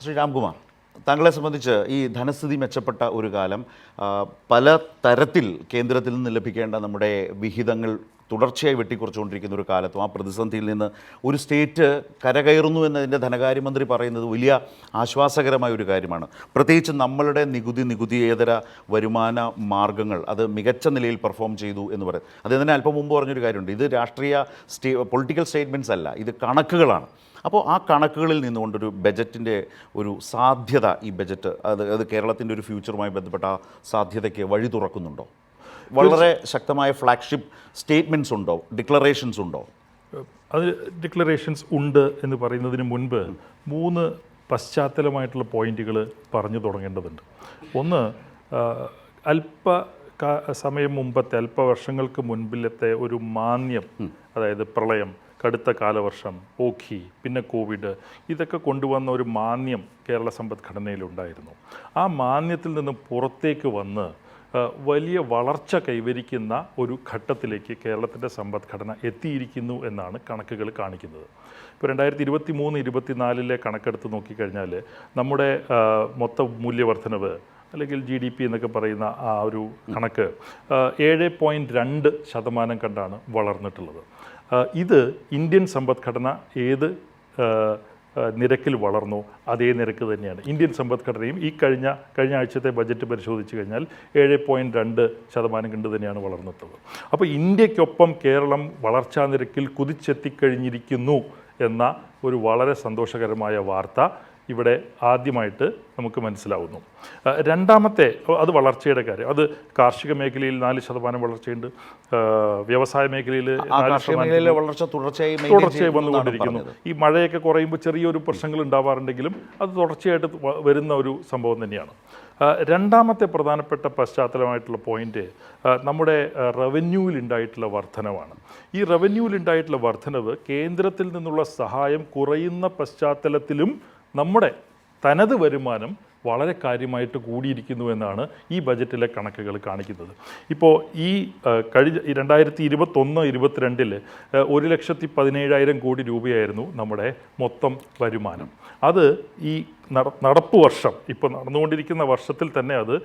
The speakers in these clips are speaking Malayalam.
ശ്രീ രാംകുമാർ, താങ്കളെ സംബന്ധിച്ച് ഈ ധനസ്ഥിതി മെച്ചപ്പെട്ട ഒരു കാലം, പല തരത്തിൽ കേന്ദ്രത്തിൽ നിന്ന് ലഭിക്കേണ്ട നമ്മുടെ വിഹിതങ്ങൾ തുടർച്ചയായി വെട്ടിക്കുറച്ചുകൊണ്ടിരിക്കുന്ന ഒരു കാലത്തും ആ പ്രതിസന്ധിയിൽ നിന്ന് ഒരു സ്റ്റേറ്റ് കരകയറുന്നു എന്നതിൻ്റെ ധനകാര്യമന്ത്രി പറയുന്നത് വലിയ ആശ്വാസകരമായ ഒരു കാര്യമാണ്. പ്രത്യേകിച്ച് നമ്മളുടെ നികുതിയേതര വരുമാന മാർഗ്ഗങ്ങൾ അത് മികച്ച നിലയിൽ പെർഫോം ചെയ്തു എന്ന് പറയും. അത് തന്നെ അല്പം മുമ്പ് പറഞ്ഞൊരു കാര്യമുണ്ട്, ഇത് രാഷ്ട്രീയ പൊളിറ്റിക്കൽ സ്റ്റേറ്റ്മെൻറ്റ്സ് അല്ല, ഇത് കണക്കുകളാണ്. അപ്പോൾ ആ കണക്കുകളിൽ നിന്നുകൊണ്ടൊരു ബജറ്റിൻ്റെ ഒരു സാധ്യത, ഈ ബജറ്റ് അത് കേരളത്തിൻ്റെ ഒരു ഫ്യൂച്ചറുമായി ബന്ധപ്പെട്ട ആ സാധ്യതയ്ക്ക് വഴി തുറക്കുന്നുണ്ടോ? വളരെ ശക്തമായ ഫ്ലാഗ്ഷിപ്പ് സ്റ്റേറ്റ്മെൻറ്റ്സ് ഉണ്ടോ, ഡിക്ലറേഷൻസ് ഉണ്ടോ? അത് ഡിക്ലറേഷൻസ് ഉണ്ട് എന്ന് പറയുന്നതിന് മുൻപ് 3 പശ്ചാത്തലമായിട്ടുള്ള പോയിന്റുകൾ പറഞ്ഞു തുടങ്ങേണ്ടതുണ്ട്. ഒന്ന്, സമയം മുമ്പത്തെ അല്പവർഷങ്ങൾക്ക് മുൻപിലത്തെ ഒരു മാന്ദ്യം, അതായത് പ്രളയം, കടുത്ത കാലവർഷം, ഓഖി, പിന്നെ കോവിഡ്, ഇതൊക്കെ കൊണ്ടുവന്ന ഒരു മാന്ദ്യം കേരള സമ്പദ്ഘടനയിലുണ്ടായിരുന്നു. ആ മാന്ദ്യത്തിൽ നിന്ന് പുറത്തേക്ക് വന്ന് വലിയ വളർച്ച കൈവരിക്കുന്ന ഒരു ഘട്ടത്തിലേക്ക് കേരളത്തിൻ്റെ സമ്പദ്ഘടന എത്തിയിരിക്കുന്നു എന്നാണ് കണക്കുകൾ കാണിക്കുന്നത്. ഇപ്പോൾ 2023-24 കണക്കെടുത്ത് നോക്കിക്കഴിഞ്ഞാൽ നമ്മുടെ മൊത്ത മൂല്യവർദ്ധനവ് അല്ലെങ്കിൽ GDP എന്നൊക്കെ പറയുന്ന ആ ഒരു കണക്ക് 7.2% കണ്ടാണ് വളർന്നിട്ടുള്ളത്. ഇത് ഇന്ത്യൻ സമ്പദ്ഘടന ഏത് നിരക്കിൽ വളർന്നു അതേ നിരക്ക് തന്നെയാണ് ഇന്ത്യൻ സമ്പദ്ഘടനയും ഈ കഴിഞ്ഞ ആഴ്ചത്തെ ബജറ്റ് പരിശോധിച്ച് കഴിഞ്ഞാൽ 7.2% കണ്ട് തന്നെയാണ് വളർന്നിട്ടുള്ളത്. അപ്പോൾ ഇന്ത്യക്കൊപ്പം കേരളം വളർച്ചാ നിരക്കിൽ കുതിച്ചെത്തിക്കഴിഞ്ഞിരിക്കുന്നു എന്ന ഒരു വളരെ സന്തോഷകരമായ വാർത്ത ഇവിടെ ആദ്യമായിട്ട് നമുക്ക് മനസ്സിലാവുന്നു. രണ്ടാമത്തെ, അത് വളർച്ചയുടെ കാര്യം. അത് കാർഷിക മേഖലയിൽ 4% വളർച്ചയുണ്ട്, വ്യവസായ മേഖലയിൽ വളർച്ച തുടർച്ചയായി വന്നുകൊണ്ടിരിക്കുന്നു. ഈ മഴയൊക്കെ കുറയുമ്പോൾ ചെറിയൊരു പ്രശ്നങ്ങൾ ഉണ്ടാവാറുണ്ടെങ്കിലും അത് തുടർച്ചയായിട്ട് വരുന്ന ഒരു സംഭവം തന്നെയാണ്. രണ്ടാമത്തെ പ്രധാനപ്പെട്ട പശ്ചാത്തലമായിട്ടുള്ള പോയിന്റ് നമ്മുടെ റവന്യൂവിലുണ്ടായിട്ടുള്ള വർധനവാണ്. ഈ റവന്യൂവിലുണ്ടായിട്ടുള്ള വർധനവ് കേന്ദ്രത്തിൽ നിന്നുള്ള സഹായം കുറയുന്ന പശ്ചാത്തലത്തിലും നമ്മുടെ തനത് വരുമാനം വളരെ കാര്യമായിട്ട് കൂടിയിരിക്കുന്നു എന്നാണ് ഈ ബജറ്റിലെ കണക്കുകൾ കാണിക്കുന്നത്. ഇപ്പോൾ ഈ കഴിഞ്ഞ 2021-22 1,17,000 കോടി രൂപയായിരുന്നു നമ്മുടെ മൊത്തം വരുമാനം. അത് ഈ നടപ്പ് വർഷം, ഇപ്പോൾ നടന്നുകൊണ്ടിരിക്കുന്ന വർഷത്തിൽ തന്നെ അത്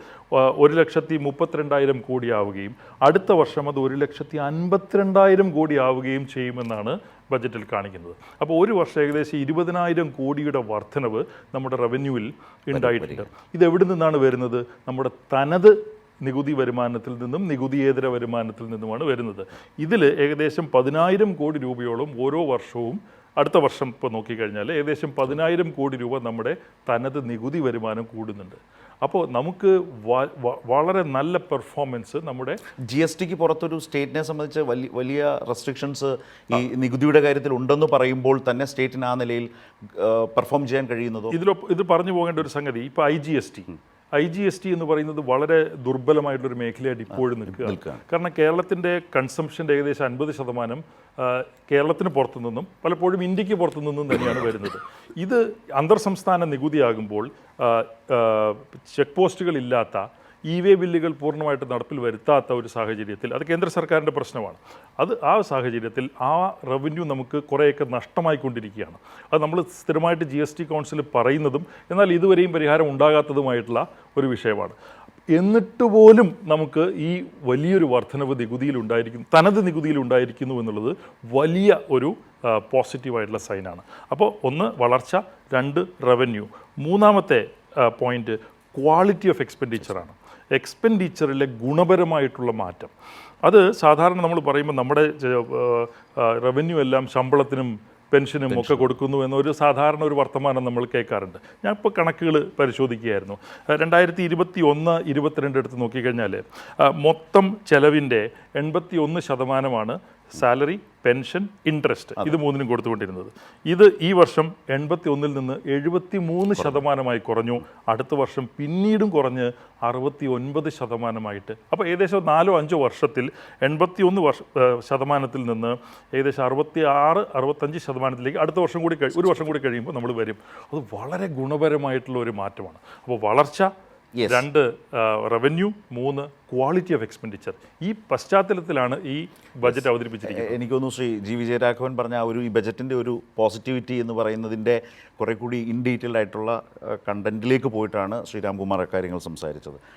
1,32,000 കോടി ആവുകയും അടുത്ത വർഷം അത് 1,52,000 കോടി ആവുകയും ചെയ്യുമെന്നാണ് ബജറ്റിൽ കാണിക്കുന്നത്. അപ്പോൾ ഒരു വർഷം ഏകദേശം 20,000 കോടിയുടെ വർധനവ് നമ്മുടെ റവന്യൂവിൽ ഉണ്ടായിട്ടുണ്ട്. ഇതെവിടെ നിന്നാണ് വരുന്നത്? നമ്മുടെ തനത് നികുതി വരുമാനത്തിൽ നിന്നും നികുതിയേതര വരുമാനത്തിൽ നിന്നുമാണ് വരുന്നത്. ഇതിൽ ഏകദേശം 10,000 കോടി രൂപയോളം ഓരോ വർഷവും, അടുത്ത വർഷം ഇപ്പോൾ നോക്കിക്കഴിഞ്ഞാൽ ഏകദേശം 10,000 കോടി രൂപ നമ്മുടെ തനത് നികുതി വരുമാനം കൂടുന്നുണ്ട്. അപ്പോൾ നമുക്ക് വളരെ നല്ല പെർഫോമൻസ് നമ്മുടെ GSTക്ക് പുറത്തൊരു സ്റ്റേറ്റിനെ സംബന്ധിച്ച് വലിയ റെസ്ട്രിക്ഷൻസ് ഈ നികുതിയുടെ കാര്യത്തിൽ ഉണ്ടെന്ന് പറയുമ്പോൾ തന്നെ സ്റ്റേറ്റിന് ആ നിലയിൽ പെർഫോം ചെയ്യാൻ കഴിയുന്നതോ? ഇത് പറഞ്ഞു പോകേണ്ട ഒരു സംഗതി, ഇപ്പോൾ IGST എന്ന് പറയുന്നത് വളരെ ദുർബലമായിട്ടുള്ളൊരു മേഖലയായിട്ട് ഇപ്പോഴും നിൽക്കുക. കാരണം കേരളത്തിൻ്റെ കൺസംഷൻ്റെ ഏകദേശം 50% കേരളത്തിന് പുറത്തു നിന്നും പലപ്പോഴും ഇന്ത്യക്ക് പുറത്തു നിന്നും തന്നെയാണ് വരുന്നത്. ഇത് അന്തർ സംസ്ഥാന നികുതിയാകുമ്പോൾ ചെക്ക് പോസ്റ്റുകളില്ലാത്ത E-way ബില്ലുകൾ പൂർണ്ണമായിട്ട് നടപ്പിൽ വരുത്താത്ത ഒരു സാഹചര്യത്തിൽ അത് കേന്ദ്ര സർക്കാരിൻ്റെ പ്രശ്നമാണ്. ആ സാഹചര്യത്തിൽ ആ റവന്യൂ നമുക്ക് കുറേയൊക്കെ നഷ്ടമായിക്കൊണ്ടിരിക്കുകയാണ്. അത് നമ്മൾ സ്ഥിരമായിട്ട് GST കൗൺസിൽ പറയുന്നതും എന്നാൽ ഇതുവരെയും പരിഹാരം ഉണ്ടാകാത്തതുമായിട്ടുള്ള ഒരു വിഷയമാണ്. എന്നിട്ട് പോലും നമുക്ക് ഈ വലിയൊരു വർധനവ് നികുതിയിലുണ്ടായിരിക്കുന്നു, തനത് നികുതിയിലുണ്ടായിരിക്കുന്നു എന്നുള്ളത് വലിയ ഒരു പോസിറ്റീവായിട്ടുള്ള സൈനാണ്. അപ്പോൾ ഒന്ന് വളർച്ച, 2 റവന്യൂ, മൂന്നാമത്തെ പോയിന്റ് ക്വാളിറ്റി ഓഫ് എക്സ്പെൻഡിച്ചറാണ്. എക്സ്പെൻഡിച്ചറിലെ ഗുണപരമായിട്ടുള്ള മാറ്റം. അത് സാധാരണ നമ്മൾ പറയുമ്പോൾ നമ്മുടെ റവന്യൂ എല്ലാം ശമ്പളത്തിനും പെൻഷനും ഒക്കെ കൊടുക്കുന്നു എന്നൊരു സാധാരണ ഒരു വർത്തമാനം നമ്മൾ കേൾക്കാറുണ്ട്. ഞാൻ ഇപ്പോൾ കണക്കുകൾ പരിശോധിക്കുകയായിരുന്നു. 2021-22 എടുത്ത് നോക്കിക്കഴിഞ്ഞാൽ മൊത്തം ചെലവിൻ്റെ 81% സാലറി, പെൻഷൻ, ഇൻട്രസ്റ്റ്, ഇത് മൂന്നിനും കൊടുത്തുകൊണ്ടിരുന്നത്. ഇത് ഈ വർഷം 81 നിന്ന് 73% കുറഞ്ഞു. അടുത്ത വർഷം പിന്നീടും കുറഞ്ഞ് 69%. അപ്പോൾ ഏകദേശം 4-5 വർഷത്തിൽ 81% നിന്ന് ഏകദേശം 66-65% അടുത്ത വർഷം കൂടി ഒരു വർഷം കൂടി കഴിയുമ്പോൾ നമ്മൾ വരും. അത് വളരെ ഗുണപരമായിട്ടുള്ള ഒരു മാറ്റമാണ്. അപ്പോൾ വളർച്ച, 2 റവന്യൂ, 3 ക്വാളിറ്റി ഓഫ് എക്സ്പെൻഡിച്ചർ. ഈ പശ്ചാത്തലത്തിലാണ് ഈ ബജറ്റ് അവതരിപ്പിച്ചിരിക്കുന്നത്. എനിക്ക് തോന്നുന്നു ശ്രീ ജി വിജയരാഘവൻ പറഞ്ഞ ആ ഒരു ഈ ബജറ്റിൻ്റെ ഒരു പോസിറ്റിവിറ്റി എന്ന് പറയുന്നതിൻ്റെ കുറെ കൂടി ഇൻ ഡീറ്റെയിൽഡ് ആയിട്ടുള്ള കണ്ടന്റിലേക്ക് പോയിട്ടാണ് ശ്രീരാംകുമാർ അക്കാര്യങ്ങൾ സംസാരിച്ചത്.